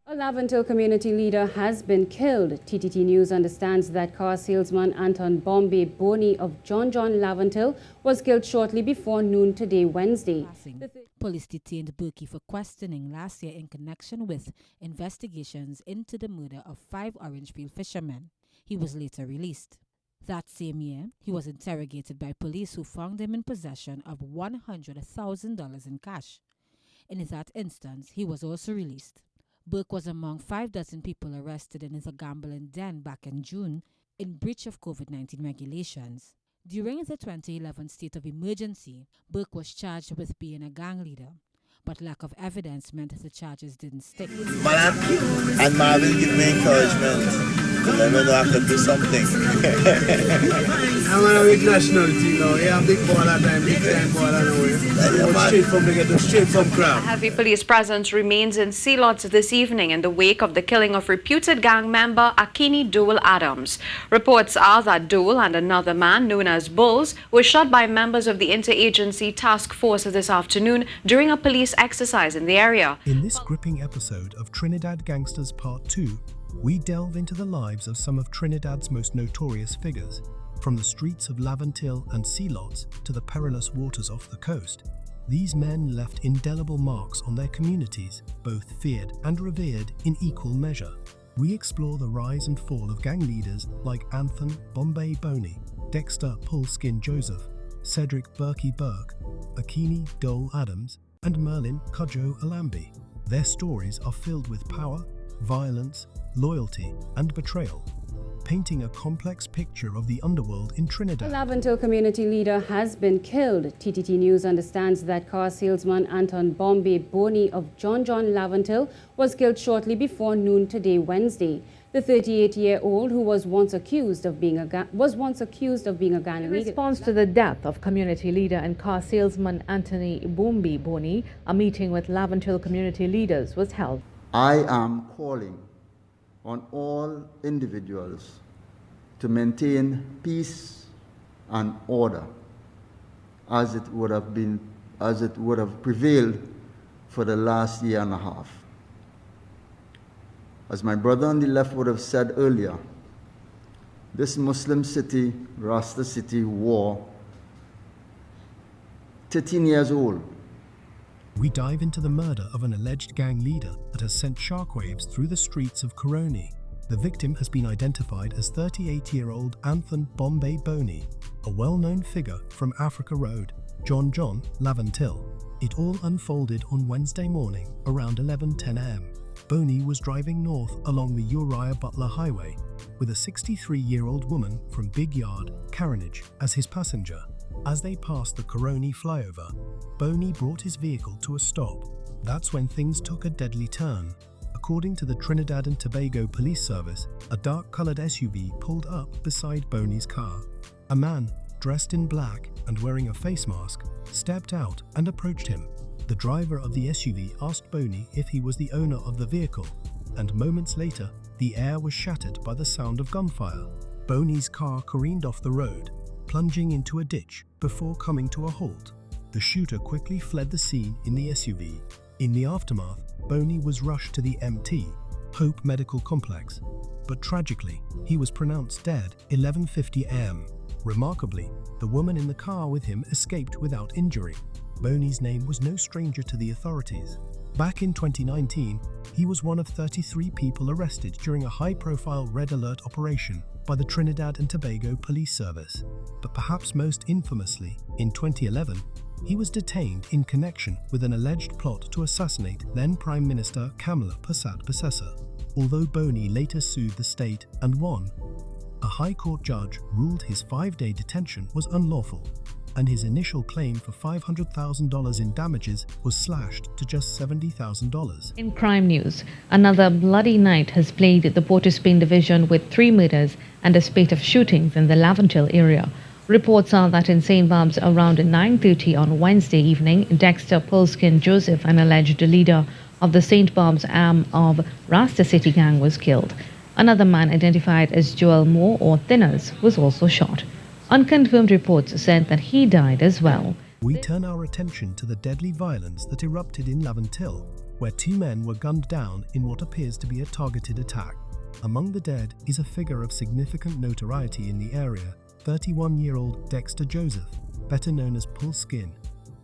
A Laventille community leader has been killed. TTT News understands that car salesman Anthon Bombay Boney of John Laventille was killed shortly before noon today, Wednesday. Police detained Burkie for questioning last year in connection with investigations into the murder of 5 Orangefield fishermen. He was later released. That same year, he was interrogated by police who found him in possession of $100,000 in cash. In that instance, he was also released. Burke was among 6 people arrested in his gambling den back in June in breach of COVID-19 regulations. During the 2011 state of emergency, Burke was charged with being a gang leader, but lack of evidence meant the charges didn't stick. And Marvin gave me encouragement to let me know I could do something. I'm on a big national team now. Yeah, big ball at time, big time ball at nowhere. Straight from crowd. A heavy police presence remains in Sea Lots this evening in the wake of the killing of reputed gang member Akini Dole Adams. Reports are that Dole and another man known as Bulls were shot by members of the interagency task force this afternoon during a police exercise in the area. In this gripping episode of Trinidad Gangsters Part 2, we delve into the lives of some of Trinidad's most notorious figures, from the streets of Laventille and Sea Lots to the perilous waters off the coast. These men left indelible marks on their communities, both feared and revered in equal measure. We explore the rise and fall of gang leaders like Anthon Bombay Boney, Dexter Pull Skin Joseph, Cedric Burkie Burke, Akini Dole Adams, and Merlin Cudjoe Allamby. Their stories are filled with power, violence, loyalty, and betrayal, painting a complex picture of the underworld in Trinidad. A Laventille community leader has been killed. TTT News understands that car salesman Anthon Bombay Boney of John Laventille was killed shortly before noon today, Wednesday. The 38-year-old, who was once accused of being a gang leader. In response to the death of community leader and car salesman Anthon Bombay Boney, a meeting with Laventille community leaders was held. I am calling on all individuals to maintain peace and order as it would have prevailed for the last year and a half. As my brother on the left would have said earlier, this Muslim city, Rasta city war, 13 years old. We dive into the murder of an alleged gang leader that has sent shockwaves through the streets of Coroni. The victim has been identified as 38-year-old Anthon Bombay Boney, a well-known figure from Africa Road, John Laventille. It all unfolded on Wednesday morning around 11:10 am. Boney was driving north along the Uriah Butler Highway with a 63-year-old woman from Big Yard, Caronage, as his passenger. As they passed the Coroni flyover, Boney brought his vehicle to a stop. That's when things took a deadly turn. According to the Trinidad and Tobago Police Service, a dark-colored SUV pulled up beside Boney's car. A man, dressed in black and wearing a face mask, stepped out and approached him. The driver of the SUV asked Boney if he was the owner of the vehicle, and moments later, the air was shattered by the sound of gunfire. Boney's car careened off the road, plunging into a ditch before coming to a halt. The shooter quickly fled the scene in the SUV. In the aftermath, Boney was rushed to the MT, Hope Medical Complex, but tragically, he was pronounced dead 11:50 am. Remarkably, the woman in the car with him escaped without injury. Boney's name was no stranger to the authorities. Back in 2019, he was one of 33 people arrested during a high-profile red alert operation by the Trinidad and Tobago Police Service. But perhaps most infamously, in 2011, he was detained in connection with an alleged plot to assassinate then Prime Minister Kamala Persad-Bissessar. Although Boney later sued the state and won, a High Court judge ruled his 5-day detention was unlawful, and his initial claim for $500,000 in damages was slashed to just $70,000. In crime news, another bloody night has plagued the Port of Spain division with 3 murders and a spate of shootings in the Laventille area. Reports are that in St. Barb's around 9:30 on Wednesday evening, Dexter Pull Skin Joseph, an alleged leader of the St. Barb's arm of Rasta City Gang, was killed. Another man identified as Joel Moore or Thinners was also shot. Unconfirmed reports said that he died as well. We turn our attention to the deadly violence that erupted in Laventille. where 2 men were gunned down in what appears to be a targeted attack. Among the dead is a figure of significant notoriety in the area, 31-year-old Dexter Joseph, better known as Pull Skin,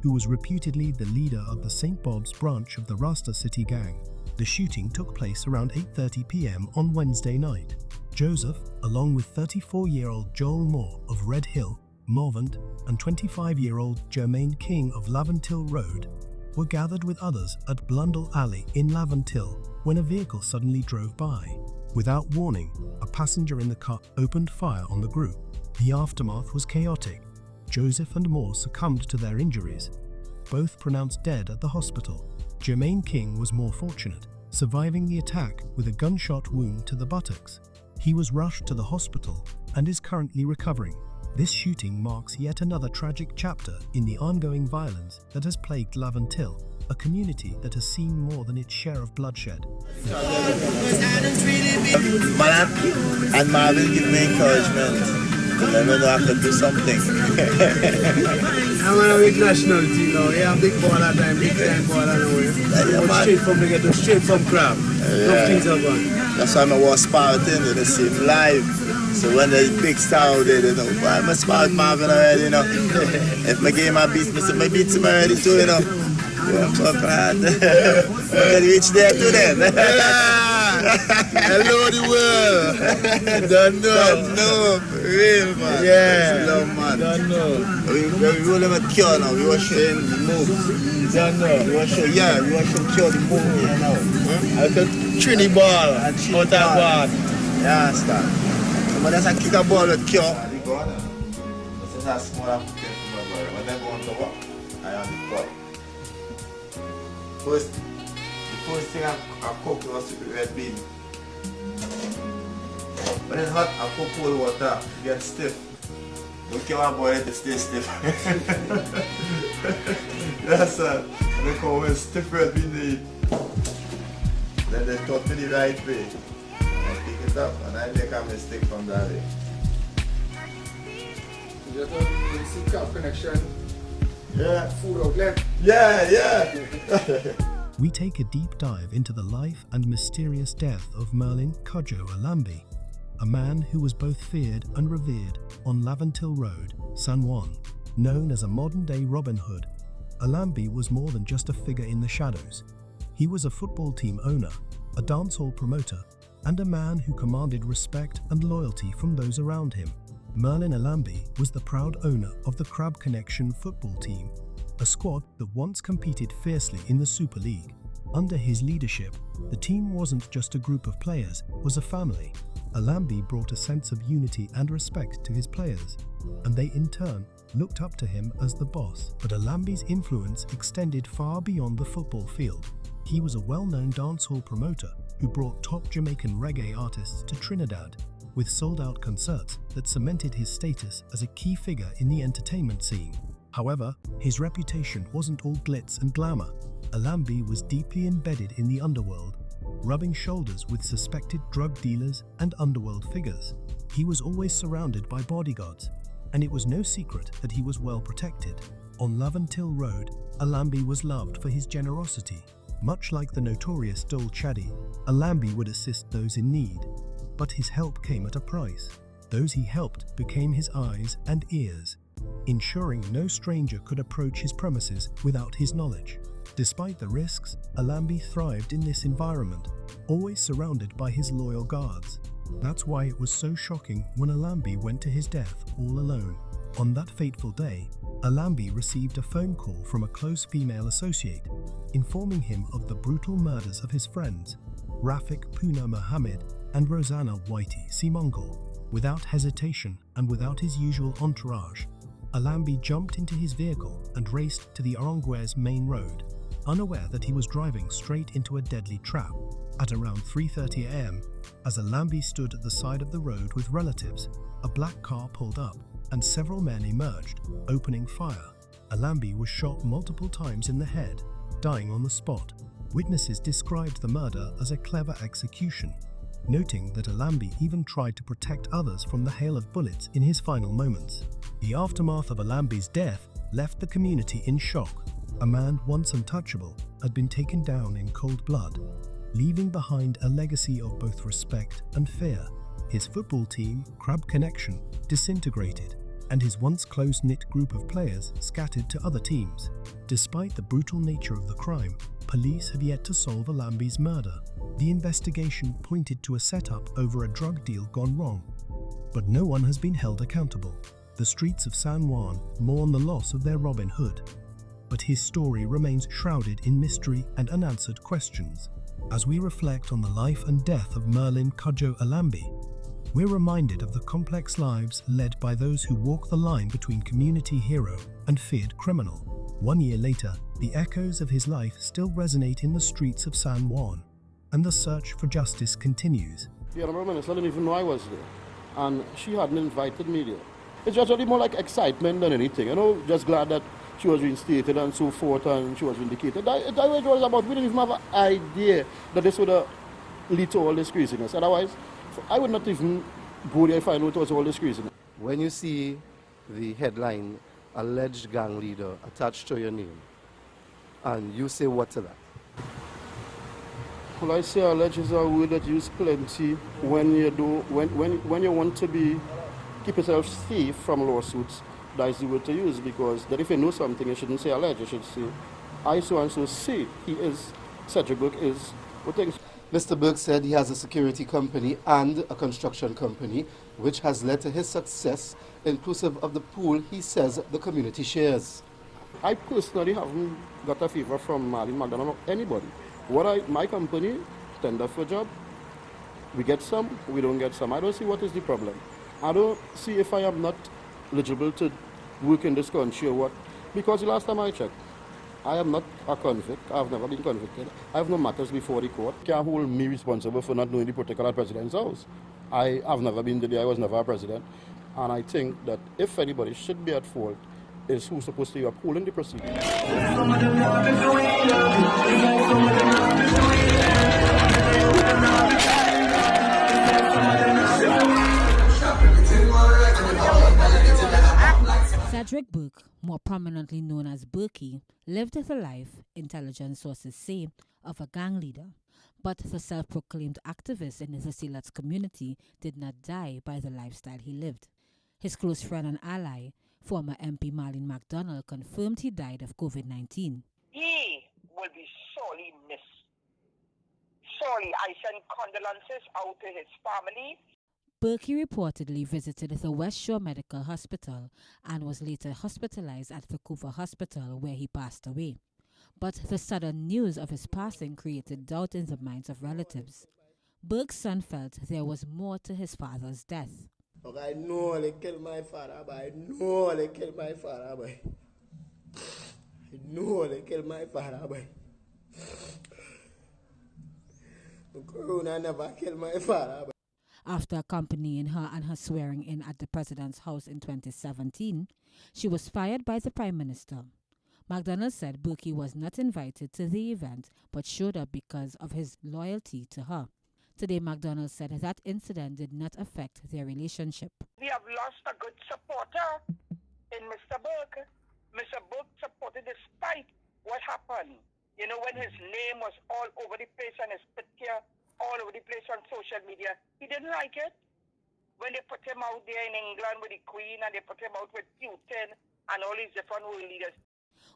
who was reputedly the leader of the St. Bob's branch of the Rasta City gang. The shooting took place around 8:30 p.m. on Wednesday night. Joseph, along with 34-year-old Joel Moore of Red Hill, Morvant, and 25-year-old Jermaine King of Laventille Road, were gathered with others at Blundell Alley in Laventille when a vehicle suddenly drove by. Without warning, a passenger in the car opened fire on the group. The aftermath was chaotic. Joseph and Moore succumbed to their injuries, both pronounced dead at the hospital. Jermaine King was more fortunate, surviving the attack with a gunshot wound to the buttocks. He was rushed to the hospital and is currently recovering. This shooting marks yet another tragic chapter in the ongoing violence that has plagued Laventille, a community that has seen more than its share of bloodshed. And Marvin give me encouragement. Let me know I can do something. I'm on a big national team now. Yeah, big ball that time, big time ball that way. Straight from the ghetto, straight from crab. Enough things are gone. That's why I was spouting to the same live. So when the big star out there, you know, I'm a spout Marvin already, you know. If my game I beat me, so I beat him already too, you know. Yeah, fuck that. Can you reach there too then? Hello the world. Don't know. For real, man. Yeah. Love, man. Don't know. We roll them at cure now. We were showing the moves. Don't know. We were showing, yeah, we were showing cure the move here now. I could Trini ball. Out of ball. Yeah, understand. But that's a kick a ball with cure. This is a small application for my brother. When I go on to work, I am the court. The first thing I cook was red bean. When it's hot, I cook cold water, it gets stiff. Don't care what about it, it stays stiff. Yes, sir. And they come with stiff red bean to eat. Then they taught me the right way. I pick it up and I make a mistake from that way. You just don't see cap connection. Yeah. Food outlet. Yeah. We take a deep dive into the life and mysterious death of Merlin Cudjoe Allamby, a man who was both feared and revered on Laventille Road, San Juan. Known as a modern-day Robin Hood, Allamby was more than just a figure in the shadows. He was a football team owner, a dancehall promoter, and a man who commanded respect and loyalty from those around him. Merlin Allamby was the proud owner of the Crab Connection football team, a squad that once competed fiercely in the Super League. Under his leadership, the team wasn't just a group of players, it was a family. Allamby brought a sense of unity and respect to his players, and they in turn looked up to him as the boss. But Allamby's influence extended far beyond the football field. He was a well-known dancehall promoter who brought top Jamaican reggae artists to Trinidad, with sold-out concerts that cemented his status as a key figure in the entertainment scene. However, his reputation wasn't all glitz and glamour. Allamby was deeply embedded in the underworld, rubbing shoulders with suspected drug dealers and underworld figures. He was always surrounded by bodyguards, and it was no secret that he was well protected. On Laventille Road, Allamby was loved for his generosity. Much like the notorious Dole Adams, Allamby would assist those in need, but his help came at a price. Those he helped became his eyes and ears, ensuring no stranger could approach his premises without his knowledge. Despite the risks, Allamby thrived in this environment, always surrounded by his loyal guards. That's why it was so shocking when Allamby went to his death all alone. On that fateful day, Allamby received a phone call from a close female associate, informing him of the brutal murders of his friends, Rafik Puna Mohammed and Rosanna Whitey Simongol. Without hesitation and without his usual entourage, Allamby jumped into his vehicle and raced to the Oronguez main road, unaware that he was driving straight into a deadly trap. At around 3:30 a.m., as Allamby stood at the side of the road with relatives, a black car pulled up and several men emerged, opening fire. Allamby was shot multiple times in the head, dying on the spot. Witnesses described the murder as a clever execution, noting that Allamby even tried to protect others from the hail of bullets in his final moments. The aftermath of Allamby's death left the community in shock. A man once untouchable had been taken down in cold blood, leaving behind a legacy of both respect and fear. His football team, Crab Connection, disintegrated, and his once close-knit group of players scattered to other teams. Despite the brutal nature of the crime, police have yet to solve Allamby's murder. The investigation pointed to a setup over a drug deal gone wrong, but no one has been held accountable. The streets of San Juan mourn the loss of their Robin Hood, but his story remains shrouded in mystery and unanswered questions. As we reflect on the life and death of Merlin Cudjoe Allamby, we're reminded of the complex lives led by those who walk the line between community hero and feared criminal. 1 year later, the echoes of his life still resonate in the streets of San Juan, and the search for justice continues. The Honourable Minister didn't even know I was there, and she hadn't invited me there. It's just really more like excitement than anything, just glad that she was reinstated and so forth, and she was vindicated. That's what it was about. We didn't even have an idea that this would lead to all this craziness. Otherwise, I would not even go there if I knew it was all this craziness. When you see the headline, alleged gang leader attached to your name, and you say what to that? Well, I say alleged is a word that you use plenty when you want to keep yourself safe from lawsuits. That's the word to use, because then if you know something, you shouldn't say alleged, you should say, I so and so say he is, Cedric Burke is, what things. Mr. Burke said he has a security company and a construction company, which has led to his success, inclusive of the pool he says the community shares. I personally haven't got a favor from Marlin McDonald or anybody. My company tender for a job, we get some, we don't get some. I don't see what is the problem. I don't see if I am not eligible to work in this country or what, because the last time I checked, I am not a convict. I have never been convicted. I have no matters before the court. You can't hold me responsible for not knowing the protocol at the president's house. I have never been there. I was never a president. And I think that if anybody should be at fault, is who's supposed to be upholding the proceedings. Cedric Burke, more prominently known as Burkie, lived the life, intelligence sources say, of a gang leader. But the self-proclaimed activist in the Sea Lots community did not die by the lifestyle he lived. His close friend and ally, former MP Marlin McDonald, confirmed he died of COVID-19. He will be sorely missed. Sorry, I send condolences out to his family. Burkie reportedly visited the West Shore Medical Hospital and was later hospitalized at Vancouver Hospital, where he passed away. But the sudden news of his passing created doubt in the minds of relatives. Burke's son felt there was more to his father's death. Look, I know they killed my father, but I know they killed my father, but I know they killed my father, but Corona never killed my father. But. After accompanying her and her swearing in at the president's house in 2017, she was fired by the Prime Minister. McDonald said Burkie was not invited to the event but showed up because of his loyalty to her. Today, McDonald said that incident did not affect their relationship. We have lost a good supporter in Mr. Burke. Mr. Burke supported despite what happened. You know, when his name was all over the place and his picture all over the place on social media, he didn't like it. When they put him out there in England with the Queen and they put him out with Putin and all these different world leaders.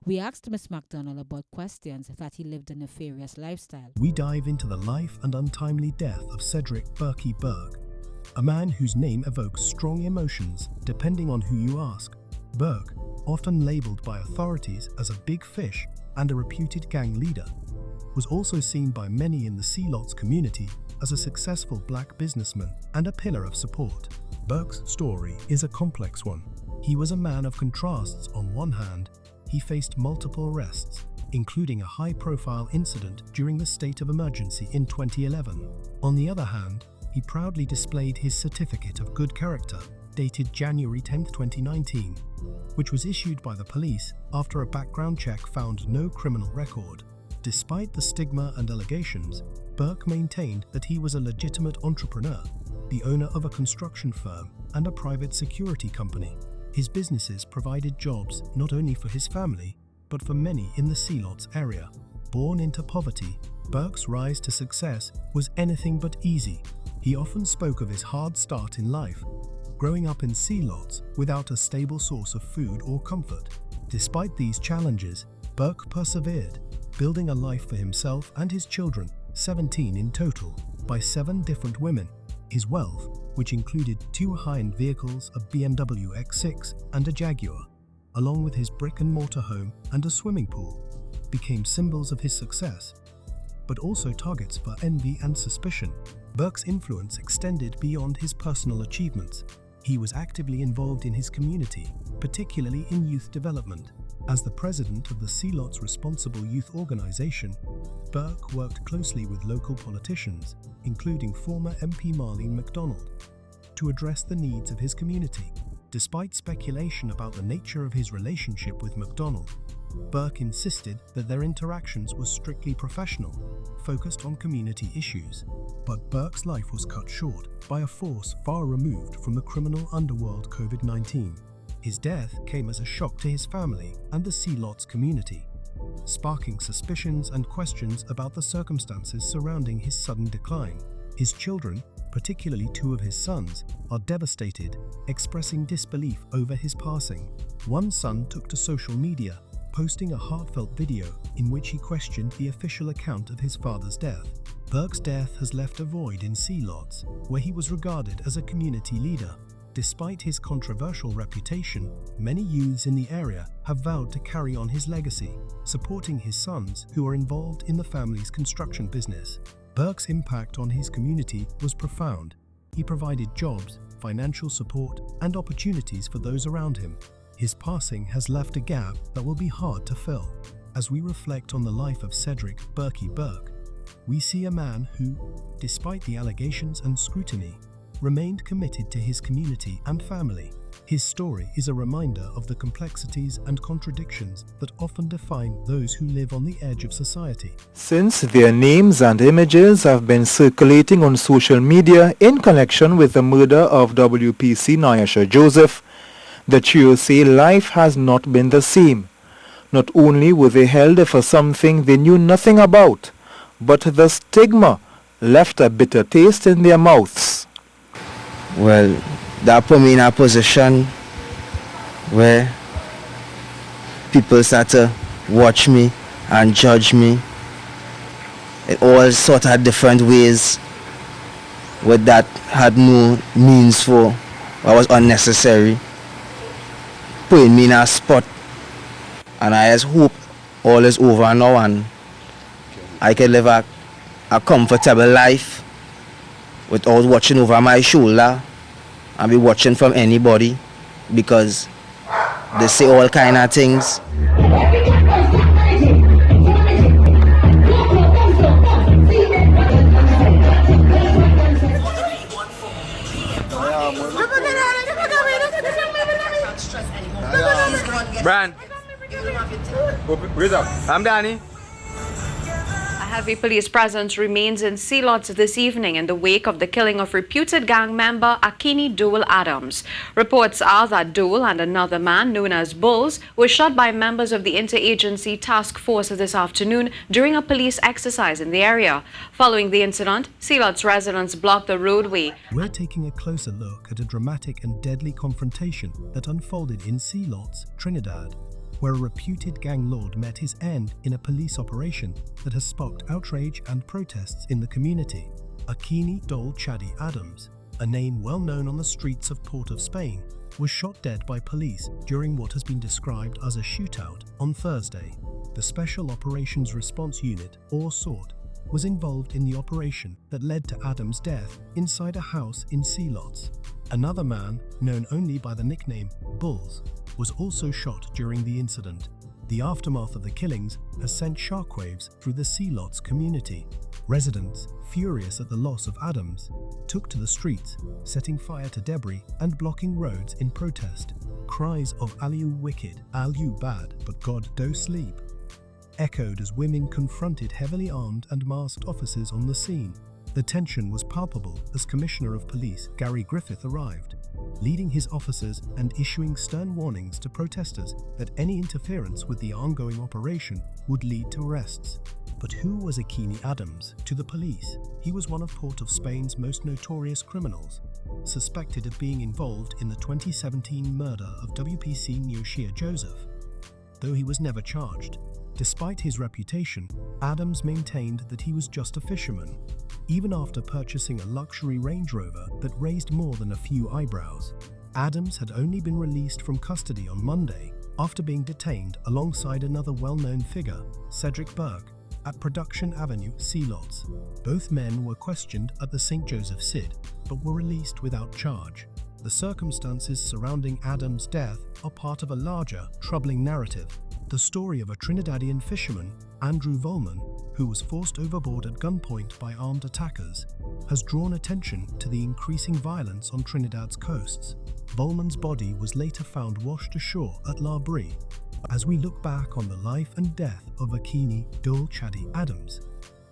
We asked Ms. McDonald about questions that he lived a nefarious lifestyle. We dive into the life and untimely death of Cedric Burkie Burke, a man whose name evokes strong emotions depending on who you ask. Burke, often labelled by authorities as a big fish and a reputed gang leader, was also seen by many in the Sea Lots community as a successful black businessman and a pillar of support. Burke's story is a complex one. He was a man of contrasts. On one hand, he faced multiple arrests, including a high-profile incident during the state of emergency in 2011. On the other hand, he proudly displayed his certificate of good character, dated January 10, 2019, which was issued by the police after a background check found no criminal record. Despite the stigma and allegations, Burke maintained that he was a legitimate entrepreneur, the owner of a construction firm and a private security company. His businesses provided jobs not only for his family, but for many in the Sea Lots area. born into poverty, Burke's rise to success was anything but easy. He often spoke of his hard start in life, growing up in Sea Lots without a stable source of food or comfort. Despite these challenges, Burke persevered, building a life for himself and his children, 17 in total, by 7 different women. His wealth, which included 2 high-end vehicles, a BMW X6 and a Jaguar, along with his brick-and-mortar home and a swimming pool, became symbols of his success, but also targets for envy and suspicion. Burke's influence extended beyond his personal achievements. He was actively involved in his community, particularly in youth development. As the president of the Sea Lots Responsible Youth Organization, Burke worked closely with local politicians, including former MP Marlene MacDonald, to address the needs of his community. Despite speculation about the nature of his relationship with MacDonald, Burke insisted that their interactions were strictly professional, focused on community issues. But Burke's life was cut short by a force far removed from the criminal underworld COVID-19. His death came as a shock to his family and the Sea Lots community, sparking suspicions and questions about the circumstances surrounding his sudden decline. His children, particularly 2 of his sons, are devastated, expressing disbelief over his passing. One son took to social media, posting a heartfelt video in which he questioned the official account of his father's death. Burke's death has left a void in Sea Lots, where he was regarded as a community leader. Despite his controversial reputation, many youths in the area have vowed to carry on his legacy, supporting his sons who are involved in the family's construction business. Burke's impact on his community was profound. He provided jobs, financial support, and opportunities for those around him. His passing has left a gap that will be hard to fill. As we reflect on the life of Cedric Burkie Burke, we see a man who, despite the allegations and scrutiny, remained committed to his community and family. His story is a reminder of the complexities and contradictions that often define those who live on the edge of society. Since their names and images have been circulating on social media in connection with the murder of WPC Nyasha Joseph, the trio say life has not been the same. Not only were they held for something they knew nothing about, but the stigma left a bitter taste in their mouths. Well, that put me in a position where people start to watch me and judge me in all sort of different ways, what that had no means for, or was unnecessary, putting me in a spot. And I just hope all is over now and I can live a comfortable life without watching over my shoulder and be watching from anybody, because they say all kind of things. Brian, where's up? I'm Danny. A heavy police presence remains in Sea Lots this evening in the wake of the killing of reputed gang member Akini Dole Adams. Reports are that Dole and another man known as Bulls were shot by members of the interagency task force this afternoon during a police exercise in the area. Following the incident, Sea Lots residents blocked the roadway. We're taking a closer look at a dramatic and deadly confrontation that unfolded in Sea Lots, Trinidad, where a reputed gang lord met his end in a police operation that has sparked outrage and protests in the community. Akini Dole Adams, a name well known on the streets of Port of Spain, was shot dead by police during what has been described as a shootout on Thursday. The Special Operations Response Unit, or SORT, was involved in the operation that led to Adams' death inside a house in Sea Lots. Another man, known only by the nickname Bulls, was also shot during the incident. The aftermath of the killings has sent shockwaves through the Sea Lots community. Residents, furious at the loss of Adams, took to the streets, setting fire to debris and blocking roads in protest. Cries of "Aliu wicked, Aliu bad, but God do sleep" echoed as women confronted heavily armed and masked officers on the scene. The tension was palpable as Commissioner of Police Gary Griffith arrived, leading his officers and issuing stern warnings to protesters that any interference with the ongoing operation would lead to arrests. But who was Akini Adams to the police? He was one of Port of Spain's most notorious criminals, suspected of being involved in the 2017 murder of WPC Cudjoe Joseph. Though he was never charged, despite his reputation, Adams maintained that he was just a fisherman, even after purchasing a luxury Range Rover that raised more than a few eyebrows. Adams had only been released from custody on Monday after being detained alongside another well-known figure, Cedric Burkie, at Production Avenue, Sea Lots. Both men were questioned at the St. Joseph SID, but were released without charge. The circumstances surrounding Adams' death are part of a larger, troubling narrative. The story of a Trinidadian fisherman, Andrew Volman, who was forced overboard at gunpoint by armed attackers, has drawn attention to the increasing violence on Trinidad's coasts. Volman's body was later found washed ashore at Laventille. As we look back on the life and death of Akini Dole Adams,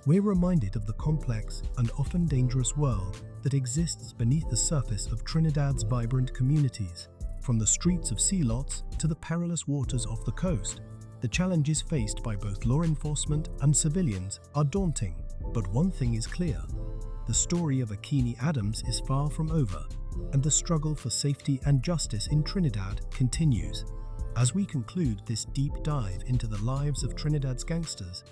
we're reminded of the complex and often dangerous world that exists beneath the surface of Trinidad's vibrant communities. From the streets of Sea Lots to the perilous waters off the coast, the challenges faced by both law enforcement and civilians are daunting. But one thing is clear: the story of Akini Adams is far from over, and the struggle for safety and justice in Trinidad continues. As we conclude this deep dive into the lives of Trinidad's gangsters,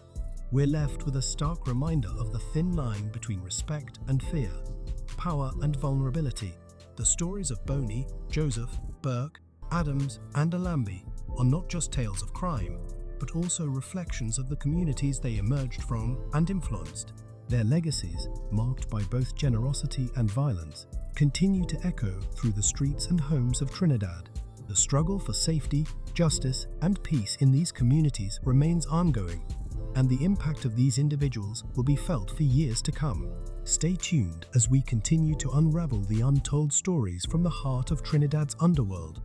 we're left with a stark reminder of the thin line between respect and fear, power and vulnerability. The stories of Boney, Joseph, Burke, Adams, and Allamby are not just tales of crime, but also reflections of the communities they emerged from and influenced. Their legacies, marked by both generosity and violence, continue to echo through the streets and homes of Trinidad. The struggle for safety, justice, and peace in these communities remains ongoing, and the impact of these individuals will be felt for years to come. Stay tuned as we continue to unravel the untold stories from the heart of Trinidad's underworld.